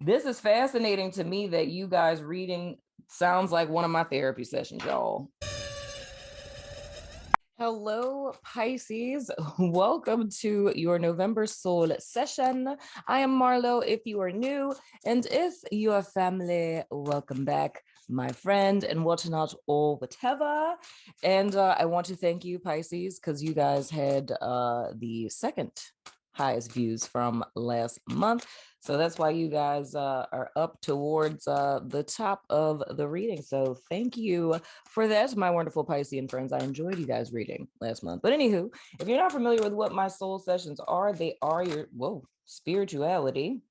This is fascinating to me that you guys reading sounds like one of my therapy sessions, y'all. Hello, Pisces. Welcome to your November Soul session. I am Marlo if you are new, and if you are family, welcome back, my friend, and whatnot, or whatever. And I want to thank you, Pisces, because you guys had the second highest views from last month. So that's why you guys are up towards the top of the reading. So thank you for that, my wonderful Piscean friends. I enjoyed you guys reading last month. But anywho, if you're not familiar with what my soul sessions are, they are your spirituality,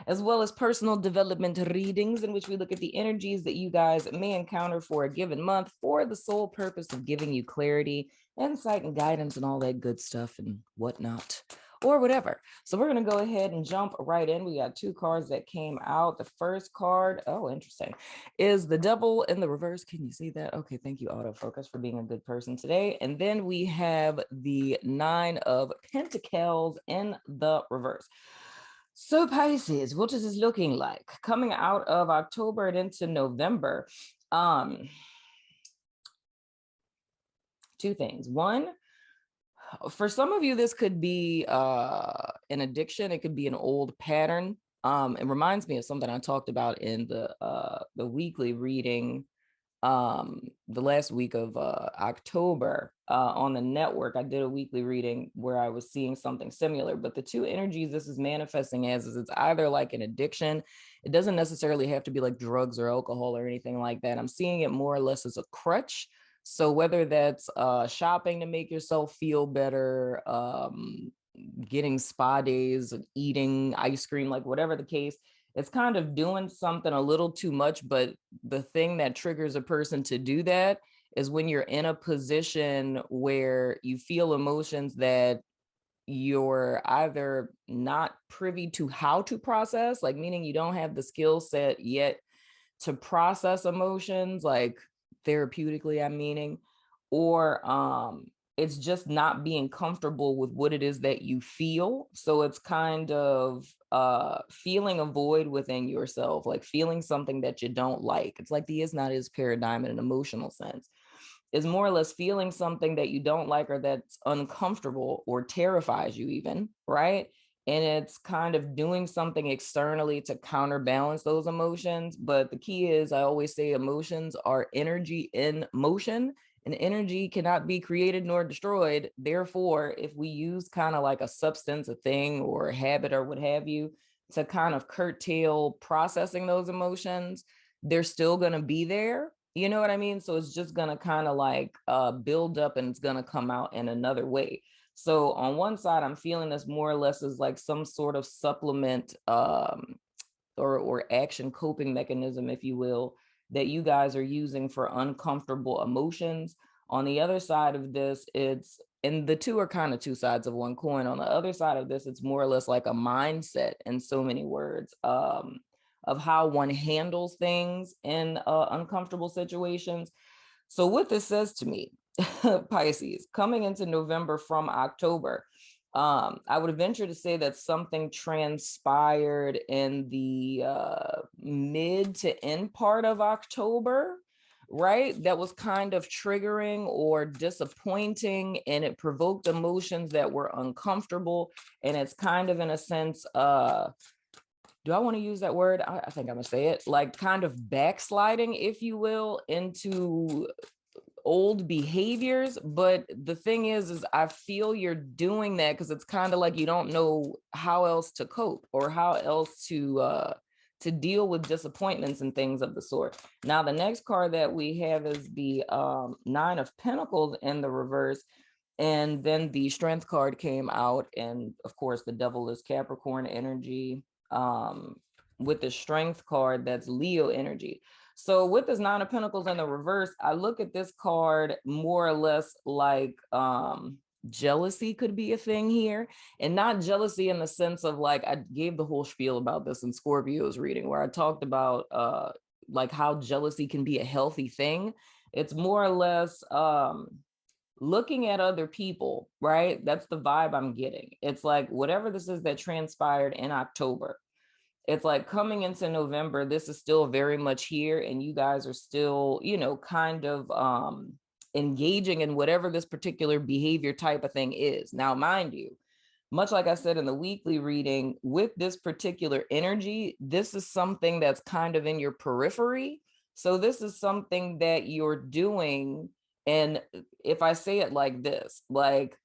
as well as personal development readings in which we look at the energies that you guys may encounter for a given month for the sole purpose of giving you clarity, insight, and guidance and all that good stuff and whatnot or whatever. So we're going to go ahead and jump right in. We got two cards that came out. The first card, oh, interesting, is the Devil in the reverse. Can you see that? Okay, thank you, autofocus, for being a good person today. And then we have the Nine of Pentacles in the reverse. So Pisces, what is this looking like coming out of October and into November? Two things. One, for some of you, this could be an addiction. It could be an old pattern. It reminds me of something I talked about in the weekly reading the last week of October on the network. I did a weekly reading where I was seeing something similar, but the two energies this is manifesting as is it's either like an addiction. It doesn't necessarily have to be like drugs or alcohol or anything like that. I'm seeing it more or less as a crutch. So whether that's shopping to make yourself feel better, getting spa days, eating ice cream, like whatever the case, it's kind of doing something a little too much. But the thing that triggers a person to do that is when you're in a position where you feel emotions that you're either not privy to how to process, like meaning you don't have the skill set yet to process emotions, like therapeutically, I'm meaning, or it's just not being comfortable with what it is that you feel. So it's kind of feeling a void within yourself, like feeling something that you don't like. It's like the is not is paradigm in an emotional sense, is more or less feeling something that you don't like or that's uncomfortable or terrifies you even, right? And it's kind of doing something externally to counterbalance those emotions. But the key is, I always say emotions are energy in motion, and energy cannot be created nor destroyed. Therefore, if we use kind of like a substance, a thing, or a habit or what have you to kind of curtail processing those emotions, they're still going to be there. You know what I mean? So it's just going to kind of like build up and it's going to come out in another way. So on one side, I'm feeling this more or less as like some sort of supplement or action coping mechanism, if you will, that you guys are using for uncomfortable emotions. On the other side of this, it's, and the two are kind of two sides of one coin. On the other side of this, it's more or less like a mindset in so many words, of how one handles things in uncomfortable situations. So what this says to me, Pisces, coming into November from October, I would venture to say that something transpired in the mid to end part of October, right? That was kind of triggering or disappointing, and it provoked emotions that were uncomfortable. And it's kind of, in a sense, do I want to use that word? I think I'm gonna say it, like kind of backsliding, if you will, into old behaviors. But the thing is I feel you're doing that because it's kind of like you don't know how else to cope or how else to deal with disappointments and things of the sort. Now the next card that we have is the Nine of Pentacles in the reverse, and then the Strength card came out, and of course the Devil is Capricorn energy, with the Strength card, that's Leo energy. So with this Nine of Pentacles in the reverse, I look at this card more or less like jealousy could be a thing here, and not jealousy in the sense of, like, I gave the whole spiel about this in Scorpio's reading where I talked about like how jealousy can be a healthy thing. It's more or less looking at other people, right? That's the vibe I'm getting. It's like whatever this is that transpired in October, it's like coming into November, this is still very much here, and you guys are still, you know, kind of engaging in whatever this particular behavior type of thing is. Now, mind you, much like I said in the weekly reading, with this particular energy, this is something that's kind of in your periphery. So this is something that you're doing. And if I say it like this, like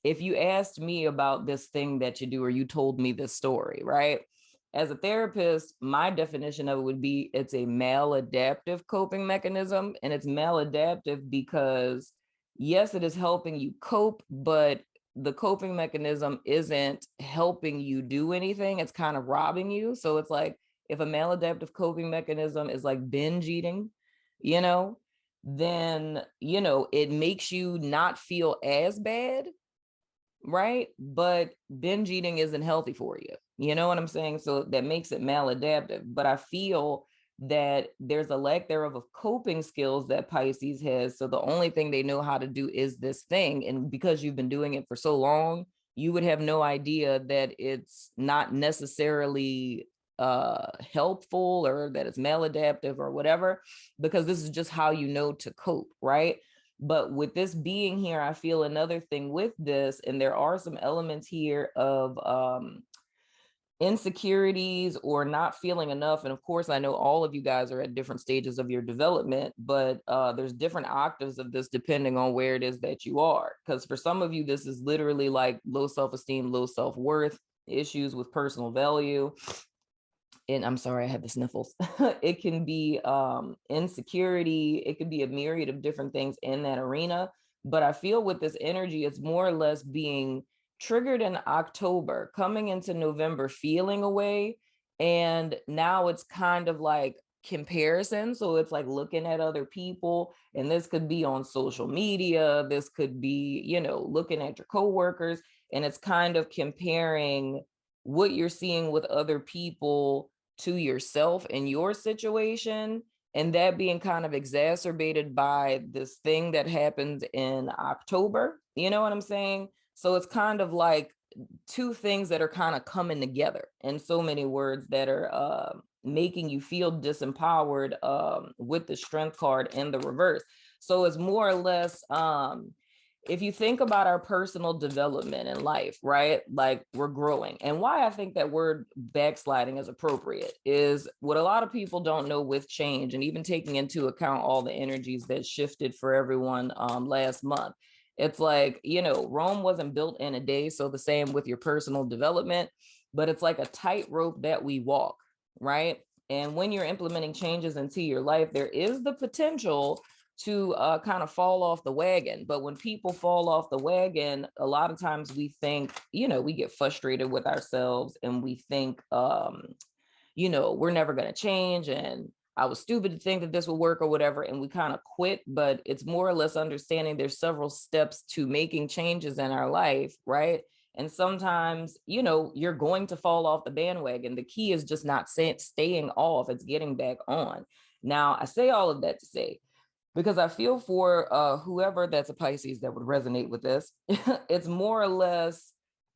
if you asked me about this thing that you do, or you told me this story, right? As a therapist, my definition of it would be it's a maladaptive coping mechanism. And it's maladaptive because, yes, it is helping you cope, but the coping mechanism isn't helping you do anything. It's kind of robbing you. So it's like if a maladaptive coping mechanism is like binge eating, you know, then, you know, it makes you not feel as bad, right? But binge eating isn't healthy for you. You know what I'm saying? So that makes it maladaptive. But I feel that there's a lack thereof of coping skills that Pisces has. So the only thing they know how to do is this thing. And because you've been doing it for so long, you would have no idea that it's not necessarily helpful, or that it's maladaptive or whatever, because this is just how you know to cope, right? But with this being here, I feel another thing with this, and there are some elements here of insecurities or not feeling enough. And of course, I know all of you guys are at different stages of your development, but there's different octaves of this depending on where it is that you are. Because for some of you, this is literally like low self-esteem, low self-worth, issues with personal value. And I'm sorry, I had the sniffles. It can be insecurity. It could be a myriad of different things in that arena. But I feel with this energy, it's more or less being triggered in October, coming into November, feeling away. And now it's kind of like comparison. So it's like looking at other people. And this could be on social media. This could be, you know, looking at your coworkers. And it's kind of comparing what you're seeing with other people to yourself and your situation, and that being kind of exacerbated by this thing that happens in October. You know what I'm saying? So it's kind of like two things that are kind of coming together in so many words that are making you feel disempowered with the strength card and the reverse. So it's more or less if you think about our personal development in life, right? Like we're growing. And why I think that word backsliding is appropriate is what a lot of people don't know with change, and even taking into account all the energies that shifted for everyone last month. It's like, you know, Rome wasn't built in a day. So the same with your personal development, but it's like a tightrope that we walk, right? And when you're implementing changes into your life, there is the potential to kind of fall off the wagon. But when people fall off the wagon, a lot of times we think, you know, we get frustrated with ourselves, and we think, you know, we're never going to change, and I was stupid to think that this would work or whatever. And we kind of quit. But it's more or less understanding there's several steps to making changes in our life, right? And sometimes, you know, you're going to fall off the bandwagon. The key is just not staying off, it's getting back on. Now, I say all of that to say, because I feel for whoever that's a Pisces that would resonate with this, it's more or less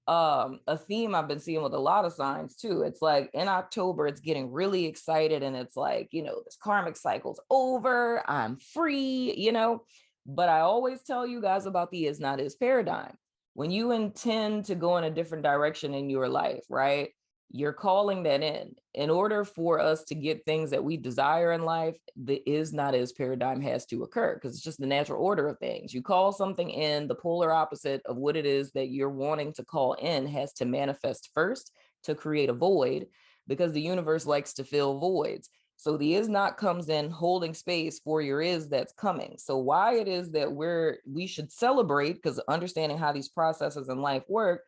a theme I've been seeing with a lot of signs too. It's like in October, it's getting really excited, and it's like, you know, this karmic cycle's over, I'm free, you know. But I always tell you guys about the is not is paradigm. When you intend to go in a different direction in your life, right? You're calling that in order for us to get things that we desire in life. The is not is paradigm has to occur, because it's just the natural order of things. You call something in, the polar opposite of what it is that you're wanting to call in has to manifest first to create a void, because the universe likes to fill voids. So the is not comes in holding space for your is that's coming. So why it is that we should celebrate, because understanding how these processes in life work,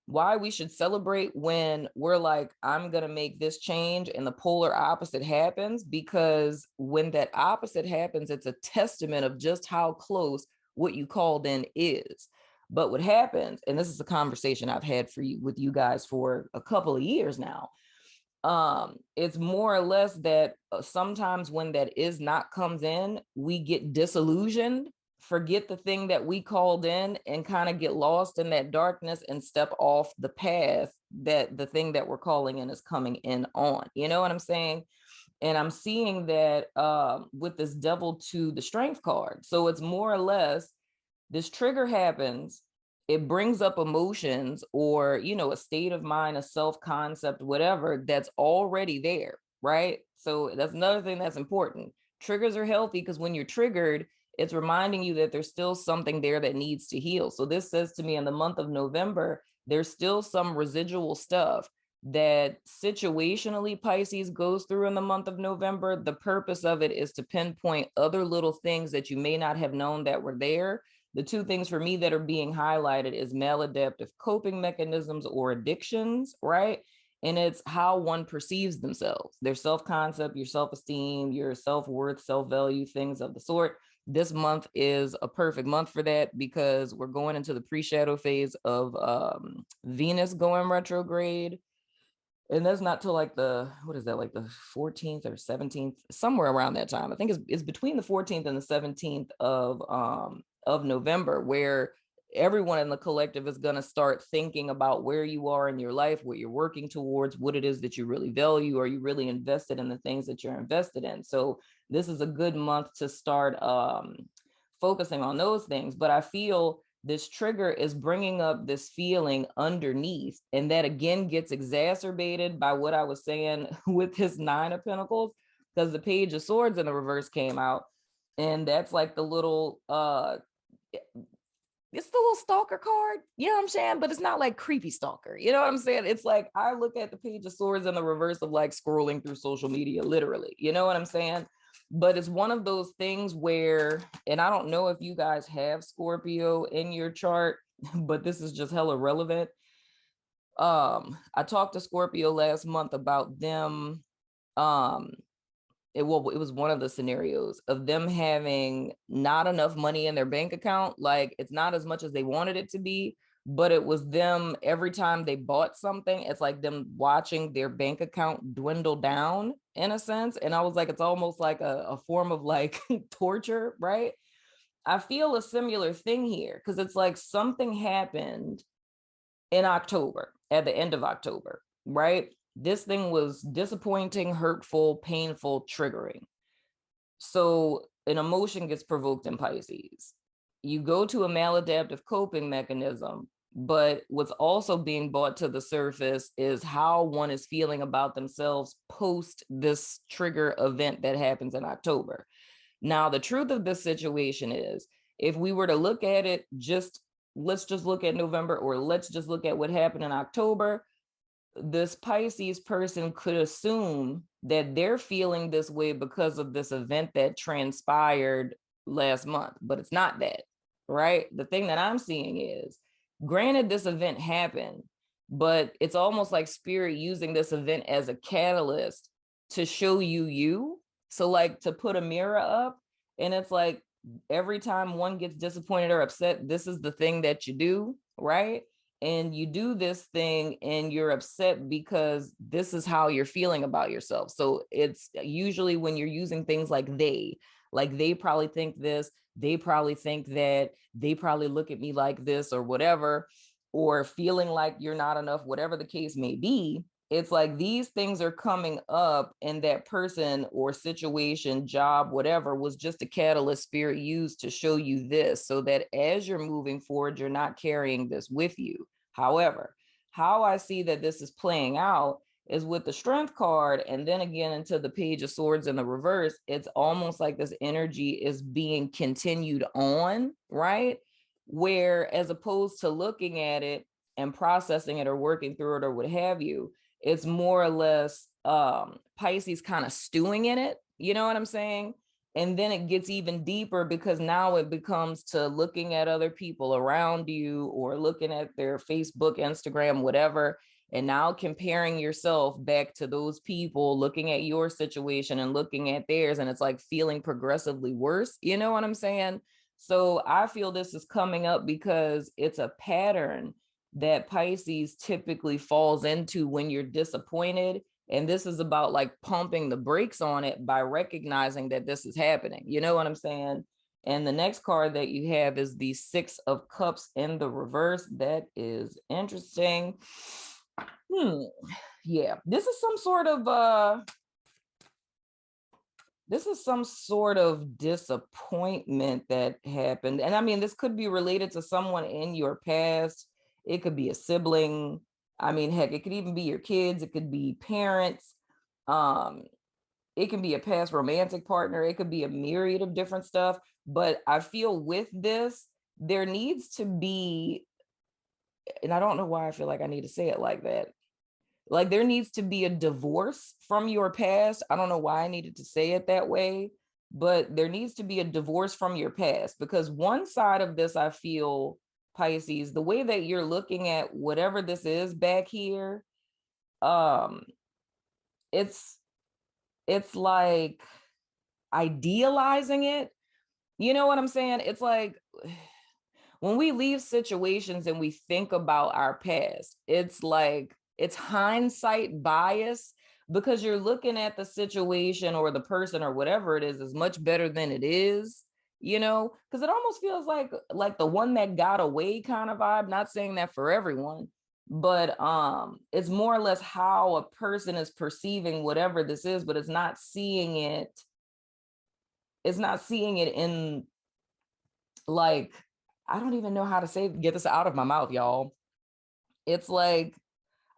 why we should celebrate when we're like, I'm going to make this change, and the polar opposite happens, because when that opposite happens, it's a testament of just how close what you called in is. But what happens, and this is a conversation I've had with you guys for a couple of years now, it's more or less that sometimes when that is not comes in, we get disillusioned forget the thing that we called in and kind of get lost in that darkness and step off the path that the thing that we're calling in is coming in on. You know what I'm saying? And I'm seeing that with this devil to the strength card. So it's more or less, this trigger happens, it brings up emotions or, you know, a state of mind, a self-concept, whatever, that's already there, right? So that's another thing that's important. Triggers are healthy because when you're triggered, it's reminding you that there's still something there that needs to heal. So this says to me, in the month of November, there's still some residual stuff that situationally Pisces goes through in the month of November. The purpose of it is to pinpoint other little things that you may not have known that were there. The two things for me that are being highlighted is maladaptive coping mechanisms or addictions, right? And it's how one perceives themselves, their self-concept, your self-esteem, your self-worth, self-value, things of the sort. This month is a perfect month for that because we're going into the pre-shadow phase of Venus going retrograde. And that's not till like the, what is that, like the 14th or 17th, somewhere around that time. I think it's between the 14th and the 17th of November, where everyone in the collective is going to start thinking about where you are in your life, what you're working towards, what it is that you really value. Are you really invested in the things that you're invested in? So this is a good month to start focusing on those things. But I feel this trigger is bringing up this feeling underneath. And that again gets exacerbated by what I was saying with his 9 of Pentacles, because the Page of Swords in the reverse came out. And that's like the little, it's the little stalker card, you know what I'm saying? But it's not like creepy stalker, you know what I'm saying? It's like, I look at the Page of Swords in the reverse of like scrolling through social media, literally, you know what I'm saying? But it's one of those things where, and I don't know if you guys have Scorpio in your chart, but this is just hella relevant. I talked to Scorpio last month about them. It was one of the scenarios of them having not enough money in their bank account. Like, it's not as much as they wanted it to be, but it was them every time they bought something, it's like them watching their bank account dwindle down in a sense. And I was like, it's almost like a form of like torture, right? I feel a similar thing here because it's like something happened in October, at the end of October, right? This thing was disappointing, hurtful, painful, triggering. So an emotion gets provoked in Pisces. You go to a maladaptive coping mechanism, but what's also being brought to the surface is how one is feeling about themselves post this trigger event that happens in October. Now, the truth of this situation is, if we were to look at it, let's just look at November, or let's just look at what happened in October. This Pisces person could assume that they're feeling this way because of this event that transpired last month, but it's not that, right? The thing that I'm seeing is, granted, this event happened, but it's almost like spirit using this event as a catalyst to show you. So like to put a mirror up, and it's like every time one gets disappointed or upset, this is the thing that you do, right? And you do this thing and you're upset because this is how you're feeling about yourself. So it's usually when you're using things like they probably think this, they probably think that, they probably look at me like this or whatever, or feeling like you're not enough, whatever the case may be. It's like these things are coming up, and that person or situation, job, whatever, was just a catalyst spirit used to show you this, so that as you're moving forward, you're not carrying this with you. However, how I see that this is playing out is with the Strength card, and then again into the Page of Swords in the reverse. It's almost like this energy is being continued on, right? Where, as opposed to looking at it and processing it or working through it or what have you, it's more or less Pisces kind of stewing in it. You know what I'm saying? And then it gets even deeper, because now it becomes to looking at other people around you, or looking at their Facebook, Instagram, whatever, and now comparing yourself back to those people, looking at your situation and looking at theirs, and it's like feeling progressively worse. You know what I'm saying? So I feel this is coming up because it's a pattern that Pisces typically falls into when you're disappointed. And this is about like pumping the brakes on it by recognizing that this is happening. You know what I'm saying? And the next card that you have is the Six of Cups in the reverse. That is interesting. Yeah, this is some sort of disappointment that happened. And I mean, this could be related to someone in your past. It could be a sibling. I mean, heck, it could even be your kids. It could be parents. It can be a past romantic partner. It could be a myriad of different stuff. But I feel with this, there needs to be, and I don't know why I feel like I need to say it like that. Like there needs to be a divorce from your past. I don't know why I needed to say it that way, but there needs to be a divorce from your past, because one side of this, I feel, Pisces, the way that you're looking at whatever this is back here, it's like idealizing it. You know what I'm saying? It's like when we leave situations and we think about our past, it's like it's hindsight bias, because you're looking at the situation or the person or whatever it is much better than it is, you know, because it almost feels like the one that got away kind of vibe. Not saying that for everyone, but it's more or less how a person is perceiving whatever this is, but it's not seeing it in, like, I don't even know how to get this out of my mouth, y'all. It's like,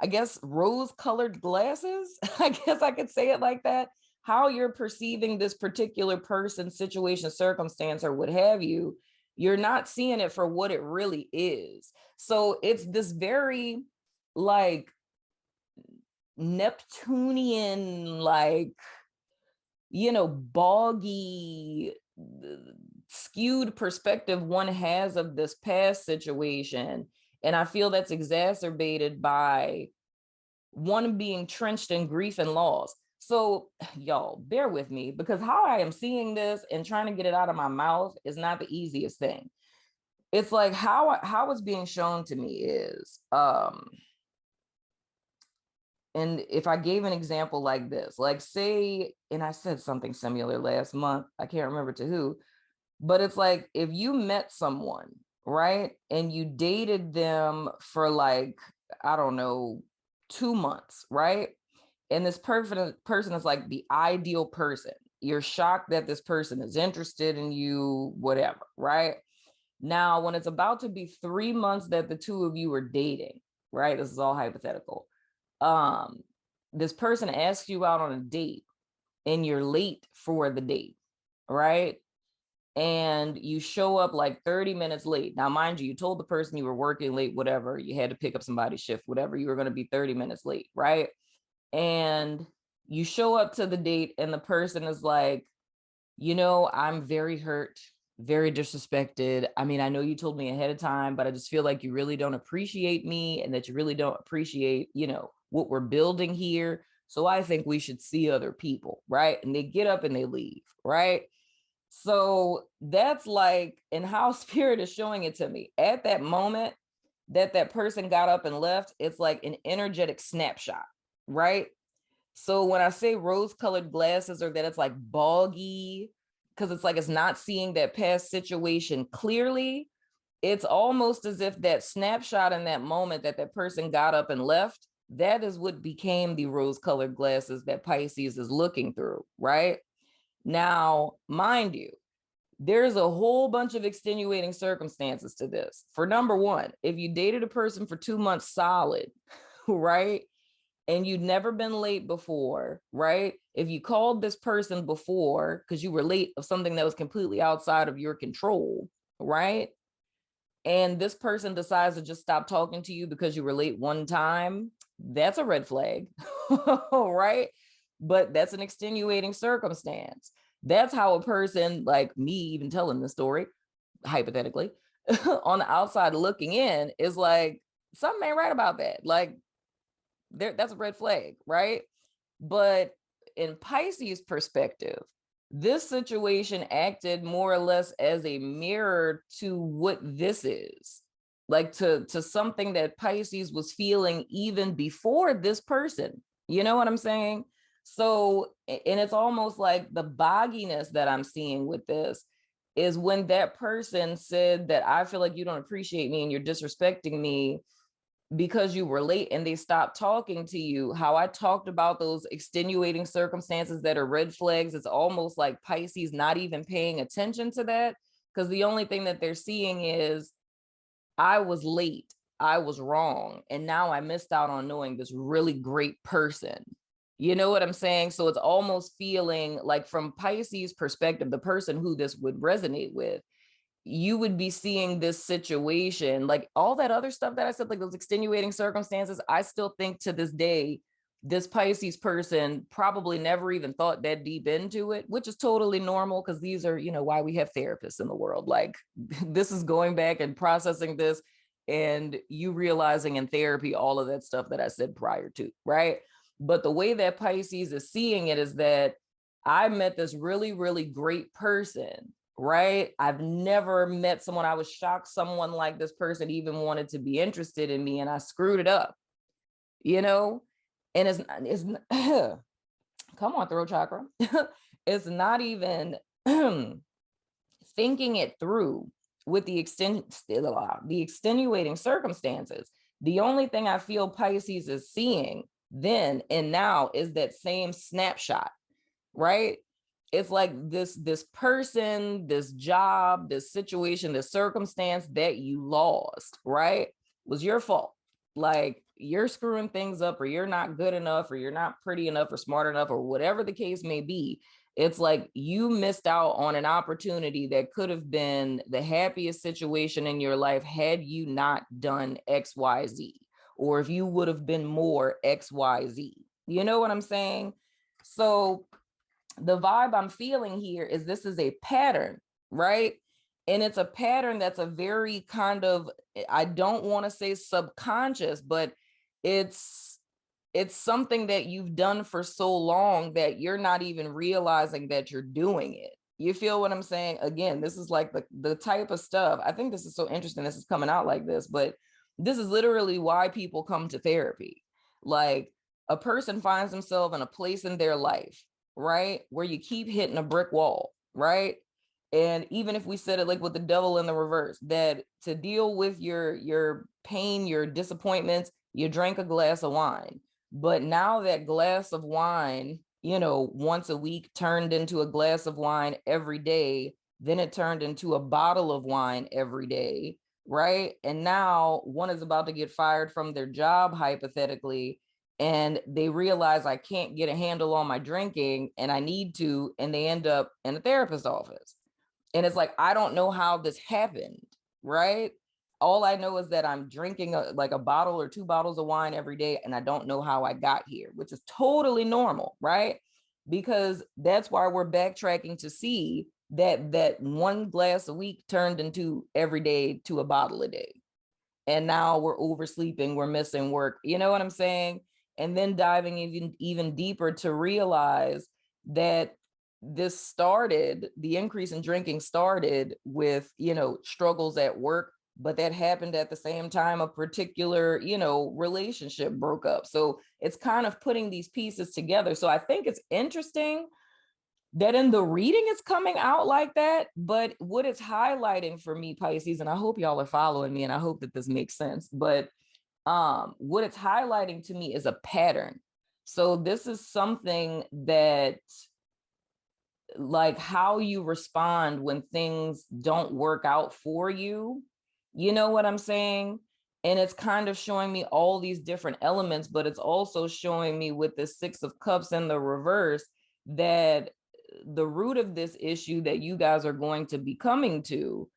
I guess, rose-colored glasses. I guess I could say it like that. How you're perceiving this particular person, situation, circumstance, or what have you, you're not seeing it for what it really is. So it's this very, like, Neptunian, like, you know, boggy, skewed perspective one has of this past situation. And I feel that's exacerbated by one being trenched in grief and loss. So y'all bear with me, because how I am seeing this and trying to get it out of my mouth is not the easiest thing. It's like how it's being shown to me is, and if I gave an example like this, like say, and I said something similar last month, I can't remember to who, but it's like if you met someone, right, and you dated them for like, I don't know, 2 months, right? And this person is like the ideal person. You're shocked that this person is interested in you, whatever, right? Now, when it's about to be 3 months that the two of you are dating, right? This is all hypothetical. This person asks you out on a date and you're late for the date, right? And you show up like 30 minutes late. Now, mind you, you told the person you were working late, whatever, you had to pick up somebody's shift, whatever, you were going to be 30 minutes late, right? And you show up to the date and the person is like, you know, I'm very hurt, very disrespected. I mean, I know you told me ahead of time, but I just feel like you really don't appreciate me and that you really don't appreciate, you know, what we're building here. So I think we should see other people, right? And they get up and they leave, right? So that's like, and how spirit is showing it to me at that moment that person got up and left, it's like an energetic snapshot, right? So when I say rose-colored glasses, or that it's like boggy, because it's like it's not seeing that past situation clearly, it's almost as if that snapshot in that moment that person got up and left, that is what became the rose-colored glasses that Pisces is looking through, right? Now, mind you, there's a whole bunch of extenuating circumstances to this. For number one, if you dated a person for 2 months solid, right? And you'd never been late before, right? If you called this person before because you were late of something that was completely outside of your control, right? And this person decides to just stop talking to you because you were late one time, that's a red flag, right? But that's an extenuating circumstance. That's how a person like me, even telling the story, hypothetically, on the outside looking in, is like, something ain't right about that. Like, that's a red flag, right? But in Pisces perspective, this situation acted more or less as a mirror to what this is, like to something that Pisces was feeling even before this person. You know what I'm saying? So, and it's almost like the bogginess that I'm seeing with this is when that person said that I feel like you don't appreciate me and you're disrespecting me because you were late, and they stopped talking to you. How I talked about those extenuating circumstances that are red flags, it's almost like Pisces not even paying attention to that, because the only thing that they're seeing is I was late, I was wrong, and now I missed out on knowing this really great person. You know what I'm saying? So it's almost feeling like, from Pisces perspective, the person who this would resonate with, you would be seeing this situation, like all that other stuff that I said, like those extenuating circumstances. I still think to this day, this Pisces person probably never even thought that deep into it, which is totally normal, because these are, why we have therapists in the world. Like, this is going back and processing this, and you realizing in therapy all of that stuff that I said prior to, right? But the way that Pisces is seeing it is that I met this really, really great person, right? I've never met someone. I was shocked someone like this person even wanted to be interested in me, and I screwed it up, and it's come on, throat chakra. It's not even thinking it through with the extenuating circumstances. The only thing I feel Pisces is seeing then and now is that same snapshot, right? It's like this person, this job, this situation, this circumstance that you lost, right, was your fault. Like, you're screwing things up, or you're not good enough, or you're not pretty enough, or smart enough, or whatever the case may be. It's like you missed out on an opportunity that could have been the happiest situation in your life had you not done XYZ, or if you would have been more XYZ. You know what I'm saying? So the vibe I'm feeling here is this is a pattern, right? And it's a pattern that's a very kind of, I don't want to say subconscious, but it's something that you've done for so long that you're not even realizing that you're doing it. You feel what I'm saying? Again, this is like the type of stuff. I think this is so interesting. This is coming out like this, but this is literally why people come to therapy. Like, a person finds themselves in a place in their life, right, where you keep hitting a brick wall, right? And even if we said it like with the devil in the reverse, that to deal with your pain, your disappointments, you drank a glass of wine. But now that glass of wine, once a week turned into a glass of wine every day, then it turned into a bottle of wine every day, right? And now one is about to get fired from their job, hypothetically, and they realize, I can't get a handle on my drinking and I need to, and they end up in a therapist's office. And it's like, I don't know how this happened, right? All I know is that I'm drinking like a bottle or 2 bottles of wine every day, and I don't know how I got here, which is totally normal, right? Because that's why we're backtracking to see that one glass a week turned into every day to a bottle a day. And now we're oversleeping, we're missing work. You know what I'm saying? And then diving even deeper to realize that the increase in drinking started with, struggles at work, but that happened at the same time a particular, relationship broke up. So it's kind of putting these pieces together. So I think it's interesting that in the reading it's coming out like that, but what it's highlighting for me, Pisces, and I hope y'all are following me and I hope that this makes sense, but what it's highlighting to me is a pattern. So this is something that, like, how you respond when things don't work out for you, you know what I'm saying? And it's kind of showing me all these different elements, but it's also showing me with the 6 of Cups in the reverse that the root of this issue that you guys are going to be coming to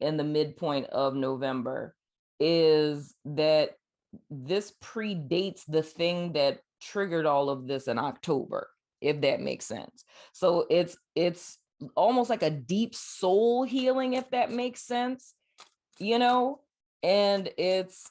in the midpoint of November is that this predates the thing that triggered all of this in October, if that makes sense. So it's almost like a deep soul healing, if that makes sense, and it's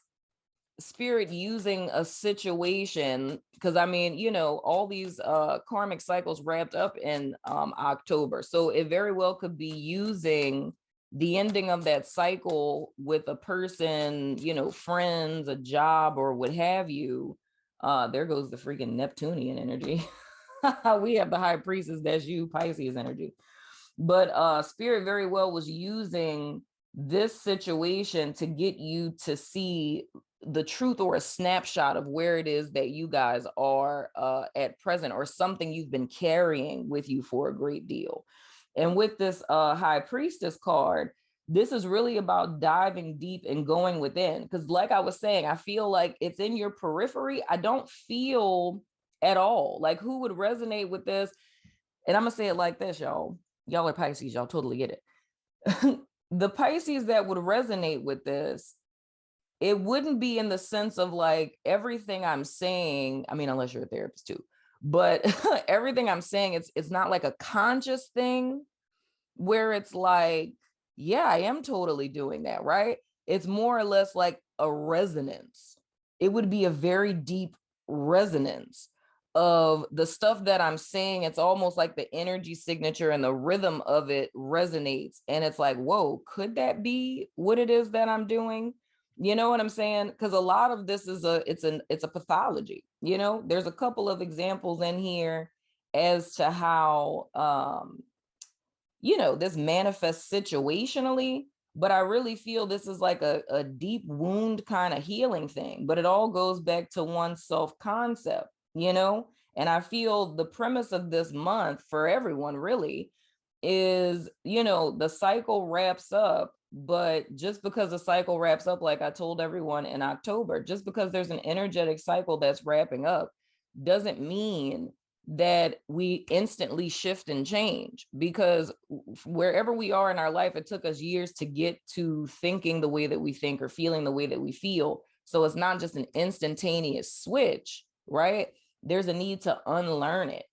spirit using a situation, because I mean, all these karmic cycles wrapped up in October, so it very well could be using the ending of that cycle with a person, friends, a job, or what have you. There goes the freaking Neptunian energy. We have the high priestess, that's you, Pisces energy. But Spirit very well was using this situation to get you to see the truth or a snapshot of where it is that you guys are at present, or something you've been carrying with you for a great deal. And with this High Priestess card, this is really about diving deep and going within. Because like I was saying, I feel like it's in your periphery. I don't feel at all like who would resonate with this. And I'm going to say it like this, y'all. Y'all are Pisces. Y'all totally get it. The Pisces that would resonate with this, it wouldn't be in the sense of like everything I'm saying. I mean, unless you're a therapist too, but everything I'm saying, it's not like a conscious thing where it's like, yeah, I am totally doing that, right? It's more or less like a resonance. It would be a very deep resonance of the stuff that I'm saying. It's almost like the energy signature and the rhythm of it resonates. And it's like, whoa, could that be what it is that I'm doing? You know what I'm saying? Because a lot of this is it's a pathology. You know, there's a couple of examples in here as to how this manifests situationally, but I really feel this is like a deep wound kind of healing thing. But it all goes back to one's self-concept, and I feel the premise of this month for everyone really is, the cycle wraps up. But just because the cycle wraps up, like I told everyone in October, just because there's an energetic cycle that's wrapping up doesn't mean that we instantly shift and change, because wherever we are in our life, it took us years to get to thinking the way that we think or feeling the way that we feel. So it's not just an instantaneous switch, right? There's a need to unlearn it.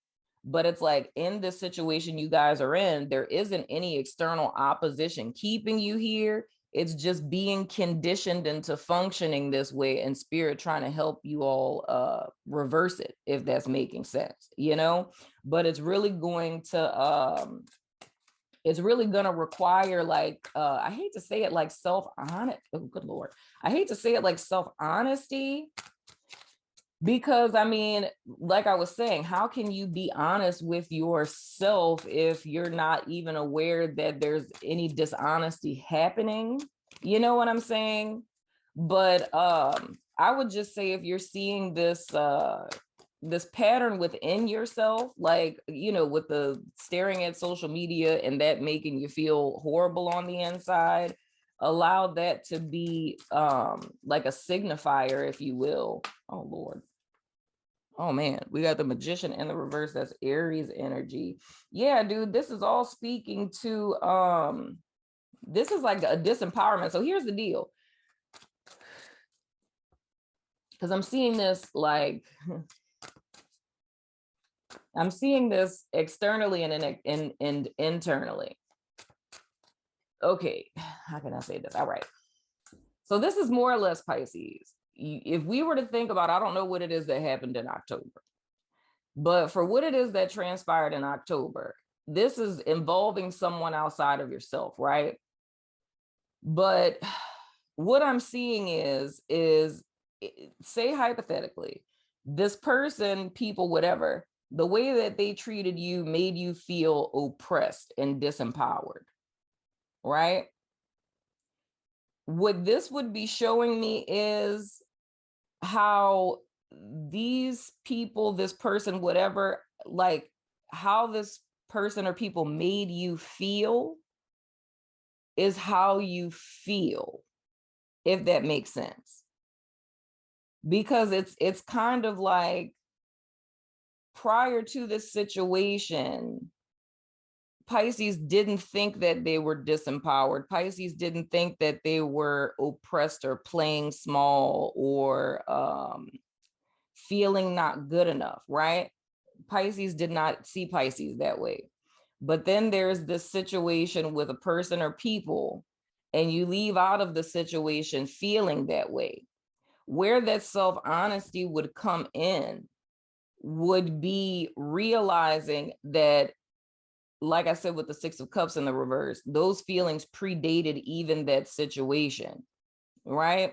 But it's like in this situation you guys are in, there isn't any external opposition keeping you here. It's just being conditioned into functioning this way, and Spirit trying to help you all reverse it, if that's making sense, But it's really going to require like I hate to say it, like self-honesty. Oh, good Lord. I hate to say it, like self-honesty. Because I mean, like I was saying, how can you be honest with yourself if you're not even aware that there's any dishonesty happening? You know what I'm saying? But I would just say, if you're seeing this this pattern within yourself, like, with the staring at social media and that making you feel horrible on the inside, allow that to be like a signifier, if you will. Oh Lord. Oh man, we got the Magician in the reverse. That's Aries energy. Yeah, dude, this is all speaking to this is like a disempowerment. So here's the deal. Because I'm seeing this like I'm seeing this externally and internally. Okay, how can I say this? All right. So this is more or less Pisces. If we were to think about, I don't know what it is that happened in October, but for what it is that transpired in October, this is involving someone outside of yourself, right? But what I'm seeing is say hypothetically, this person, people, whatever, the way that they treated you made you feel oppressed and disempowered, right? What this would be showing me is how these people, this person, whatever, like how this person or people made you feel is how you feel, if that makes sense. Because it's kind of like, prior to this situation, Pisces didn't think that they were disempowered. Pisces didn't think that they were oppressed or playing small or feeling not good enough, right? Pisces did not see Pisces that way. But then there's this situation with a person or people, and you leave out of the situation feeling that way. Where that self-honesty would come in would be realizing that, like I said, with the Six of Cups in the reverse, those feelings predated even that situation, right?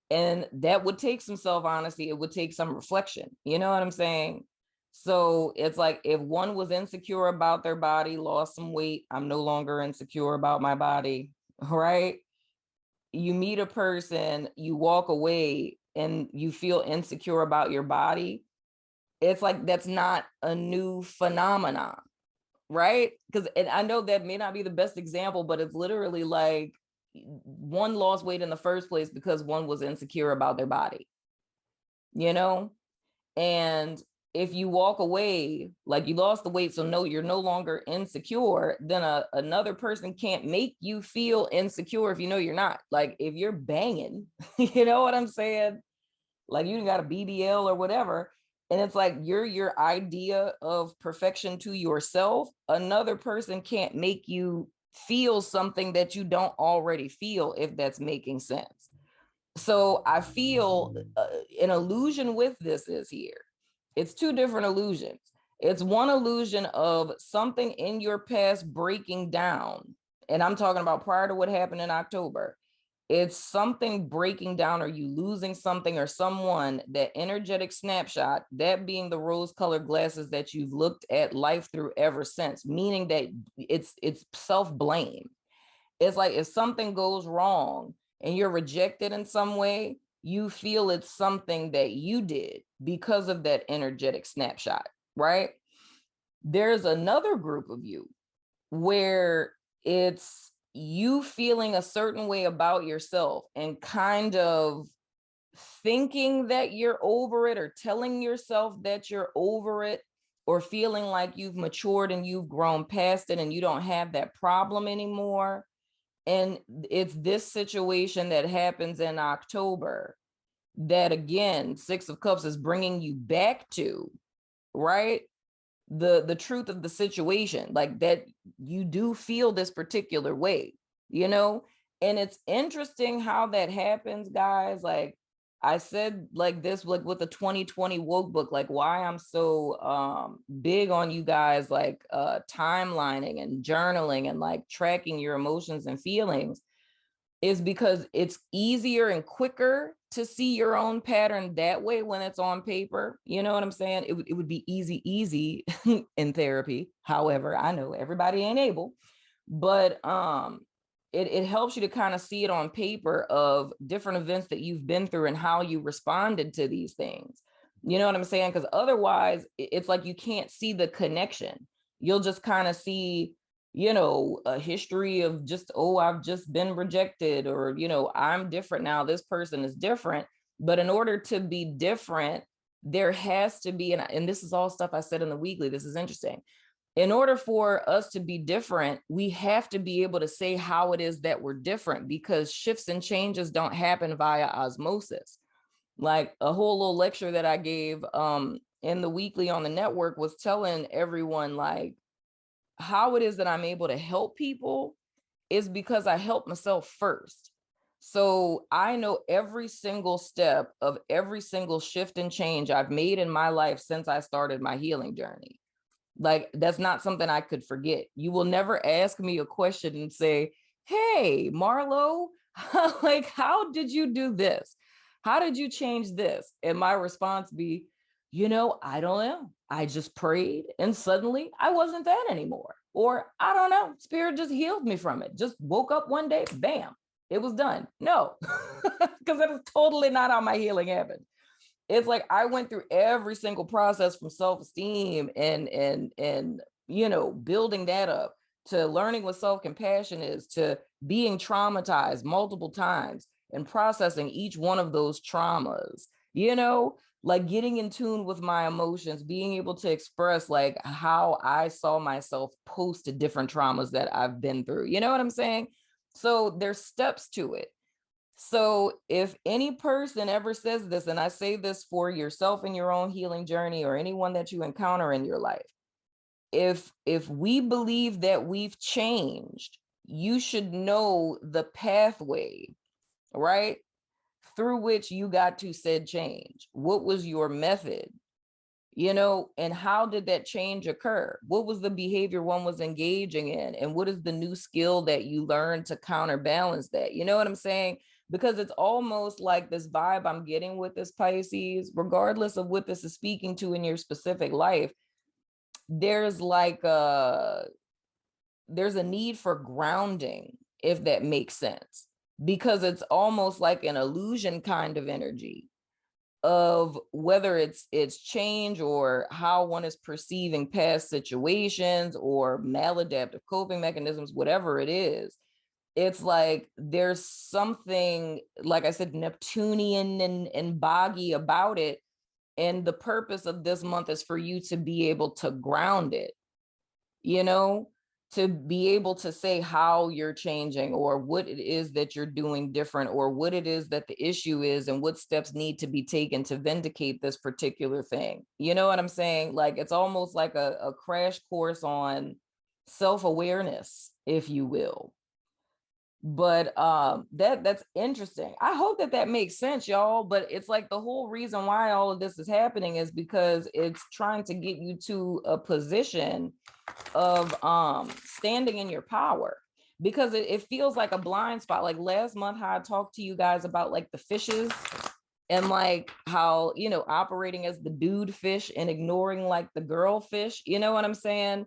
And that would take some self-honesty. It would take some reflection. You know what I'm saying? So it's like if one was insecure about their body, lost some weight, I'm no longer insecure about my body, right? You meet a person, you walk away and you feel insecure about your body. It's like that's not a new phenomenon, right? Because and I know that may not be the best example, but it's literally like one lost weight in the first place because one was insecure about their body, you know? And if you walk away, like you lost the weight, so no, you're no longer insecure, then another person can't make you feel insecure if you know you're not. Like if you're banging, you know what I'm saying? Like you got a BBL or whatever, and it's like you're your idea of perfection to yourself. Another person can't make you feel something that you don't already feel, if that's making sense. So I feel an illusion with this is here. It's two different illusions. It's one illusion of something in your past breaking down. And I'm talking about prior to what happened in October. It's something breaking down, or you losing something or someone, that energetic snapshot, that being the rose-colored glasses that you've looked at life through ever since, meaning that it's self-blame. It's like if something goes wrong and you're rejected in some way, you feel it's something that you did because of that energetic snapshot, right? There's another group of you where it's you feeling a certain way about yourself and kind of thinking that you're over it, or telling yourself that you're over it, or feeling like you've matured and you've grown past it and you don't have that problem anymore. And it's this situation that happens in October that, again, Six of Cups is bringing you back to, right? The truth of the situation, like that you do feel this particular way, you know? And it's interesting how that happens, guys. Like I said, like this, like with the 2020 woke book, like why I'm so big on you guys, like timelining and journaling and like tracking your emotions and feelings, is because it's easier and quicker to see your own pattern that way when it's on paper. You know what I'm saying? It would be easy in therapy. However, I know everybody ain't able, but it helps you to kind of see it on paper of different events that you've been through and how you responded to these things. You know what I'm saying? Because otherwise, it's like you can't see the connection. You'll just kind of see, you know, a history of just, oh, I've just been rejected, or, you know, I'm different now, this person is different. But in order to be different, there has to be, and this is all stuff I said in the weekly, this is interesting. In order for us to be different, we have to be able to say how it is that we're different, because shifts and changes don't happen via osmosis. Like a whole little lecture that I gave in the weekly on the network was telling everyone, like, how it is that I'm able to help people is because I help myself first. So I know every single step of every single shift and change I've made in my life since I started my healing journey. Like, that's not something I could forget. You will never ask me a question and say, hey, Marlo, like, how did you do this? How did you change this? And my response be, you know, I don't know. I just prayed and suddenly I wasn't that anymore. Or I don't know, spirit just healed me from it. Just woke up one day, bam, it was done. No, because that is totally not how my healing happened. It's like I went through every single process, from self-esteem and you know, building that up, to learning what self-compassion is, to being traumatized multiple times and processing each one of those traumas, you know, like getting in tune with my emotions, being able to express like how I saw myself post to different traumas that I've been through. You know what I'm saying? So there's steps to it. So if any person ever says this, and I say this for yourself in your own healing journey, or anyone that you encounter in your life, if we believe that we've changed, you should know the pathway, right, through which you got to said change. What was your method? You know, and how did that change occur? What was the behavior one was engaging in? And what is the new skill that you learned to counterbalance that? You know what I'm saying? because it's almost like this vibe I'm getting with this Pisces, regardless of what this is speaking to in your specific life. There's like there's a need for grounding, if that makes sense, because it's almost like an illusion kind of energy of whether it's change or how one is perceiving past situations or maladaptive coping mechanisms, whatever it is. It's like there's something, like I said, Neptunian and boggy about it. And the purpose of this month is for you to be able to ground it, you know, to be able to say how you're changing or what it is that you're doing different or what it is that the issue is and what steps need to be taken to vindicate this particular thing. You know what I'm saying? Like it's almost like a crash course on self-awareness, if you will. But that's interesting. I hope that makes sense, y'all. But it's like the whole reason why all of this is happening is because it's trying to get you to a position of standing in your power, because it feels like a blind spot. Like last month, how I talked to you guys about like the fishes and like how, you know, operating as the dude fish and ignoring like the girl fish. You know what I'm saying?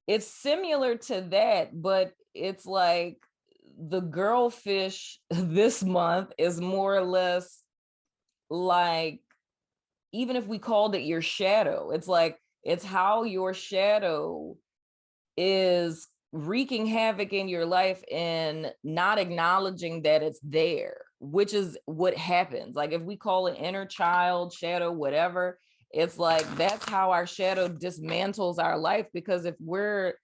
It's similar to that, but it's like the girl fish this month is more or less like, even if we called it your shadow, it's like it's how your shadow is wreaking havoc in your life and not acknowledging that it's there, which is what happens. Like if we call it inner child, shadow, whatever, it's like that's how our shadow dismantles our life, because if we're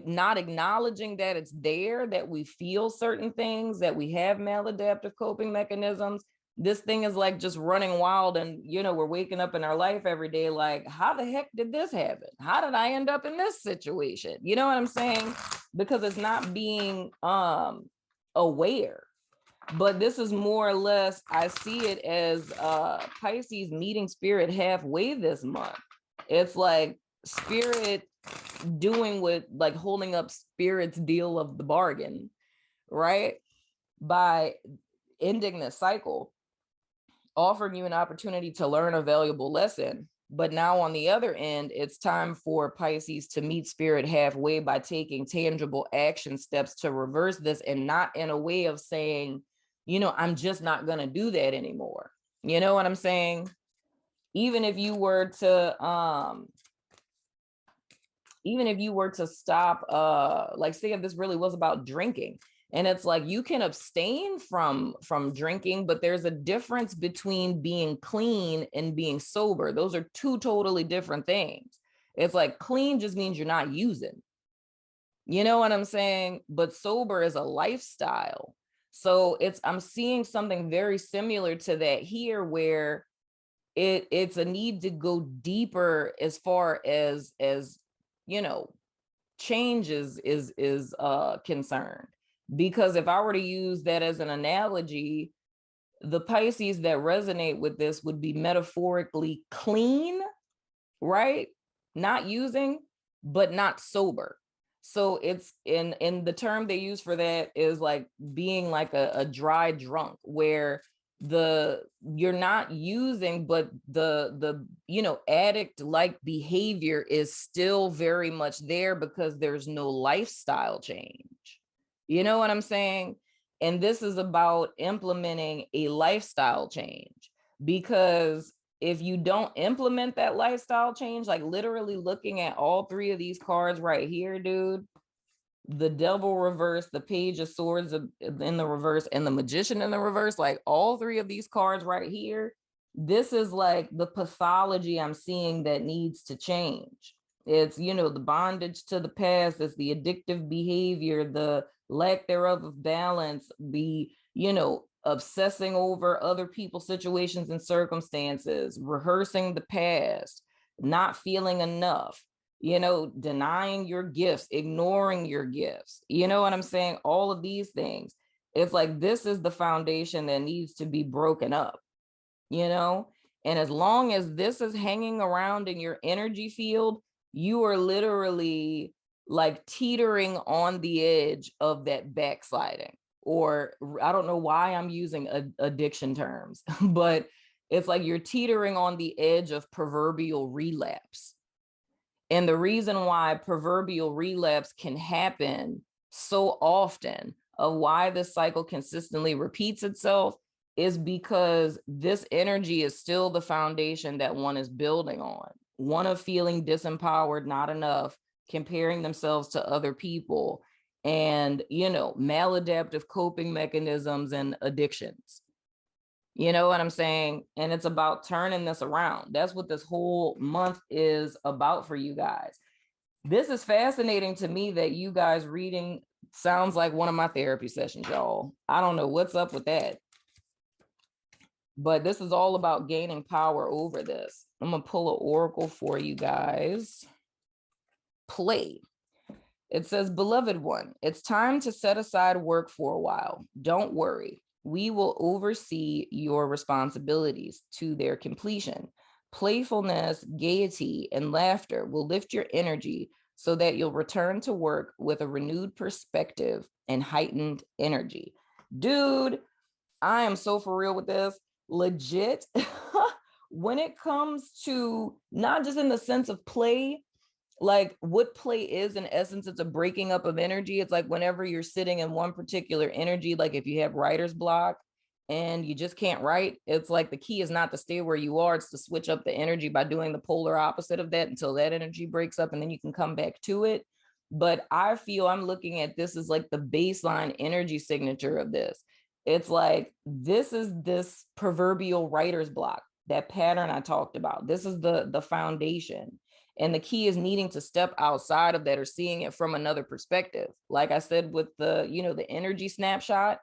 not acknowledging that it's there, that we feel certain things, that we have maladaptive coping mechanisms, this thing is like just running wild. And, you know, we're waking up in our life every day like, how the heck did this happen? How did I end up in this situation? You know what I'm saying? Because it's not being aware. But this is more or less, I see it as Pisces meeting spirit halfway this month. It's like spirit doing with like holding up spirit's deal of the bargain, right? By ending this cycle, offering you an opportunity to learn a valuable lesson. But now on the other end, it's time for Pisces to meet spirit halfway by taking tangible action steps to reverse this, and not in a way of saying, you know, I'm just not going to do that anymore. You know what I'm saying? Even if you were to stop, like say if this really was about drinking, and it's like you can abstain from drinking, but there's a difference between being clean and being sober. Those are two totally different things. It's like clean just means you're not using, you know what I'm saying? But sober is a lifestyle. So I'm seeing something very similar to that here, where it's a need to go deeper as far as you know, change is concerned. Because if I were to use that as an analogy, the Pisces that resonate with this would be metaphorically clean, right? Not using, but not sober. So it's in the term they use for that is like being like a dry drunk, where you're not using, but the you know, addict like behavior is still very much there because there's no lifestyle change. You know what I'm saying? And this is about implementing a lifestyle change, because if you don't implement that lifestyle change, like literally looking at all three of these cards right here, dude, the devil reverse, the page of swords in the reverse, and the magician in the reverse, like all three of these cards right here, this is like the pathology I'm seeing that needs to change. It's, you know, the bondage to the past, it's the addictive behavior, the lack thereof of balance, the, you know, obsessing over other people's situations and circumstances, rehearsing the past, not feeling enough, you know, denying your gifts, ignoring your gifts. You know what I'm saying? All of these things. It's like this is the foundation that needs to be broken up, you know? And as long as this is hanging around in your energy field, you are literally like teetering on the edge of that backsliding. or I don't know why I'm using addiction terms, but it's like you're teetering on the edge of proverbial relapse. And the reason why proverbial relapse can happen so often, of why this cycle consistently repeats itself, is because this energy is still the foundation that one is building on. One of feeling disempowered, not enough, comparing themselves to other people, and, maladaptive coping mechanisms and addictions. You know what I'm saying? And it's about turning this around. That's what this whole month is about for you guys. This is fascinating to me that you guys reading sounds like one of my therapy sessions, y'all. I don't know what's up with that. But this is all about gaining power over this. I'm going to pull an oracle for you guys. Play. It says, beloved one, it's time to set aside work for a while. Don't worry. We will oversee your responsibilities to their completion. Playfulness, gaiety, and laughter will lift your energy so that you'll return to work with a renewed perspective and heightened energy. Dude, I am so for real with this. Legit. When it comes to not just in the sense of play, like what play is in essence, it's a breaking up of energy. It's like whenever you're sitting in one particular energy, like if you have writer's block and you just can't write, it's like the key is not to stay where you are, it's to switch up the energy by doing the polar opposite of that until that energy breaks up and then you can come back to it. But I feel I'm looking at this as like the baseline energy signature of this. It's like this is this proverbial writer's block, that pattern I talked about. This is the foundation. And the key is needing to step outside of that or seeing it from another perspective. Like I said, with the energy snapshot,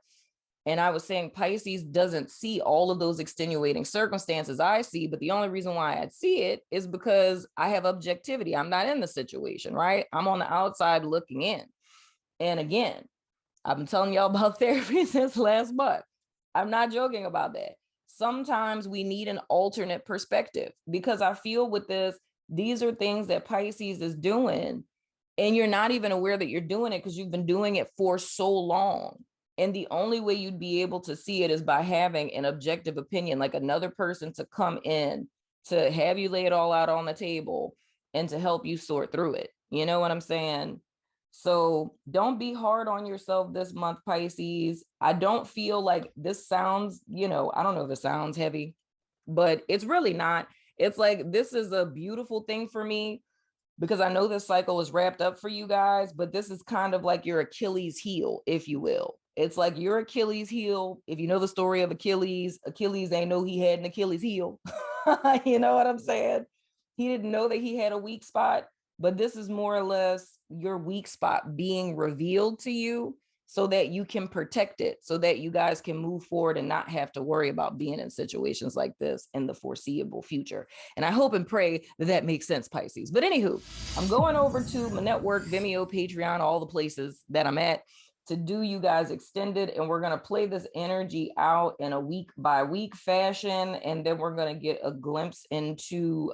and I was saying Pisces doesn't see all of those extenuating circumstances I see, but the only reason why I see it is because I have objectivity. I'm not in the situation, right? I'm on the outside looking in. And again, I've been telling y'all about therapy since last month. I'm not joking about that. Sometimes we need an alternate perspective, because I feel with this, these are things that Pisces is doing, and you're not even aware that you're doing it because you've been doing it for so long. And the only way you'd be able to see it is by having an objective opinion, like another person to come in to have you lay it all out on the table and to help you sort through it. You know what I'm saying? So don't be hard on yourself this month, Pisces. I don't feel like this sounds, I don't know if it sounds heavy, but it's really not. It's like, this is a beautiful thing for me because I know this cycle is wrapped up for you guys, but this is kind of like your Achilles heel, if you will. It's like your Achilles heel. If you know the story of Achilles ain't know he had an Achilles heel. You know what I'm saying? He didn't know that he had a weak spot, but this is more or less your weak spot being revealed to you so that you can protect it, so that you guys can move forward and not have to worry about being in situations like this in the foreseeable future. And I hope and pray that that makes sense, Pisces. But anywho, I'm going over to my network, Vimeo, Patreon, all the places that I'm at, to do you guys extended, and we're going to play this energy out in a week by week fashion, and then we're going to get a glimpse into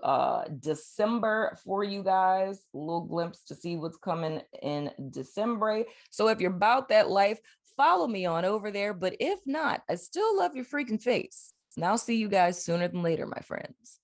December for you guys, a little glimpse to see what's coming in December. So if you're about that life, follow me on over there, but if not, I still love your freaking face, and I'll see you guys sooner than later, my friends.